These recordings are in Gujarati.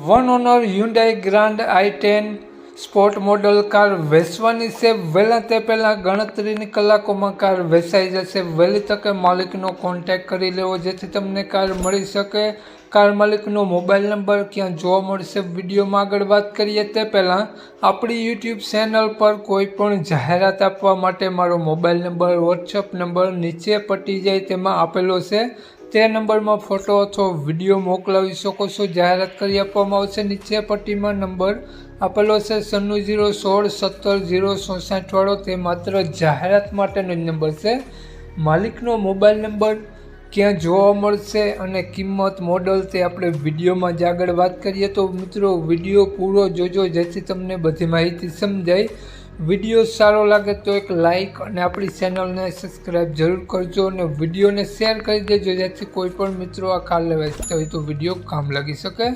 One honour Hyundai grand i10 sport model car વેચવાની છે। વહેલા તે પહેલાં ગણતરીની કલાકોમાં કાર વેચાઈ જશે। વહેલી તકે માલિકનો કોન્ટેક્ટ કરી લેવો જેથી તમને કાર મળી શકે। કાર માલિકનો મોબાઈલ નંબર ક્યાં જોવા મળશે વિડીયોમાં આગળ વાત કરીએ તે પહેલાં આપણી યુટ્યુબ ચેનલ પર કોઈ પણ જાહેરાત આપવા માટે મારો મોબાઈલ નંબર વોટ્સઅપ નંબર નીચે પટી જાય તેમાં આપેલો છે। તે નંબરમાં ફોટો અથવા વિડીયો મોકલાવી શકો છો। જાહેરાત કરી આપવામાં આવશે। નીચે પટ્ટીમાં નંબર આપેલો છે 9601170067 વાળો। તે માત્ર જાહેરાત માટેનો જ નંબર છે। માલિકનો મોબાઈલ નંબર ક્યાં જોવા મળશે અને કિંમત મોડલ તે આપણે વિડીયોમાં જ આગળ વાત કરીએ। તો મિત્રો વિડીયો પૂરો જોજો જેથી તમને બધી માહિતી સમજાય। વિડીયો સારો લાગે તો એક લાઇક અને આપણી ચેનલને સબસ્ક્રાઈબ જરૂર કરજો અને વિડીયોને શેર કરી દેજો જેથી કોઈ પણ મિત્રો આ કાર લેવા ઈચ્છતા હોય તો વિડીયો કામ લાગી શકે।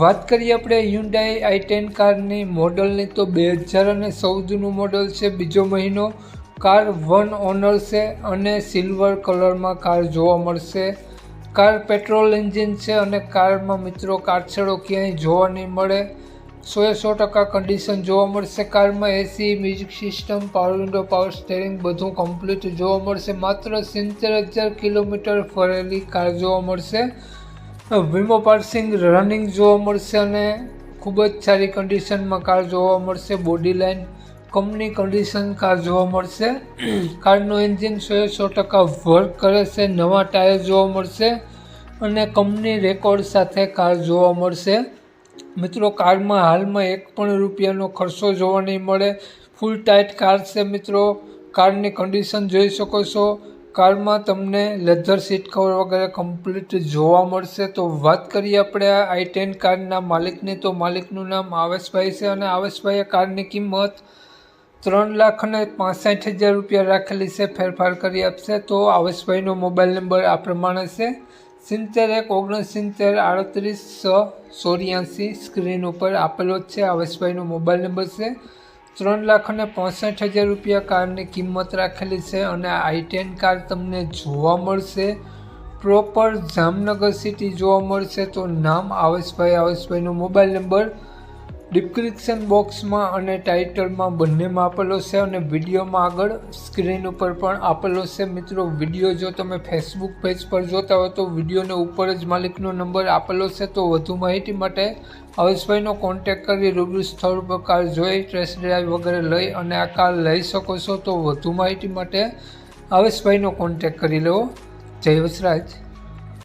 વાત કરીએ આપણે હ્યુન્ડાઈ i10 કારની મોડલની તો 2014નું મોડલ છે। બીજો મહિનો કાર વન ઓનર છે અને સિલ્વર કલરમાં કાર જોવા મળશે। કાર પેટ્રોલ એન્જિન છે અને કારમાં મિત્રો કાટછડો ક્યાંય જોવા નહીં મળે। 100% કન્ડિશન જોવા મળશે। કારમાં એસી music system power window power steering બધું કમ્પ્લીટ જોવા મળશે। માત્ર 70,000 કિલોમીટર ફરેલી કાર જોવા મળશે। વીમો પાર્સિંગ રનિંગ જોવા મળશે અને ખૂબ જ સારી કન્ડિશનમાં કાર જોવા મળશે। Body line company condition car જોવા મળશે। કારનું એન્જિન 100% વર્ક કરે છે। નવા ટાયર જોવા મળશે અને કંપની રેકોર્ડ સાથે કાર જોવા મળશે। મિત્રો કારમાં હાલમાં એક પણ રૂપિયાનો ખર્ચો જોવા નહીં મળે। ફૂલ ટાઈટ કાર છે મિત્રો। કારની કન્ડિશન જોઈ શકો છો। કારમાં તમને લેધર સીટ કવર વગેરે કમ્પ્લીટ જોવા મળશે। તો વાત કરીએ આપણે આ i10 કારના માલિકની તો માલિકનું નામ આવેશભાઈ છે અને આવેશભાઈએ કારની કિંમત 3,65,000 રૂપિયા રાખેલી છે। ફેરફાર કરી આપશે। તો આવેશભાઈનો મોબાઈલ નંબર આ પ્રમાણે છે 7169388684। સ્ક્રીન ઉપર આપેલો જ છે। આવેશભાઈનો મોબાઈલ નંબર છે। 3,65,000 રૂપિયા કારની કિંમત રાખેલી છે અને i10 કાર તમને જોવા મળશે પ્રોપર જામનગર સિટી જોવા મળશે। તો નામ આવેશભાઈનો મોબાઈલ નંબર ડિસ્ક્રિપ્શન બોક્સમાં અને ટાઇટલમાં બંનેમાં આપેલો છે અને વિડીયોમાં આગળ સ્ક્રીન ઉપર પણ આપેલો છે। મિત્રો વિડીયો જો તમે ફેસબુક પેજ પર જોતા હો તો વિડીયોને ઉપર જ માલિકનો નંબર આપેલો છે। તો વધુ માહિતી માટે આવેશભાઈનો કોન્ટેક્ટ કરી રૂબરૂ સ્થળ પર કાર જોઈ ટેસ્ટ ડ્રાઈવ વગેરે લઈ અને આ કાર લઈ શકો છો। તો વધુ માહિતી માટે આવેશભાઈનો કોન્ટેક્ટ કરી લો। જય વસરાજ।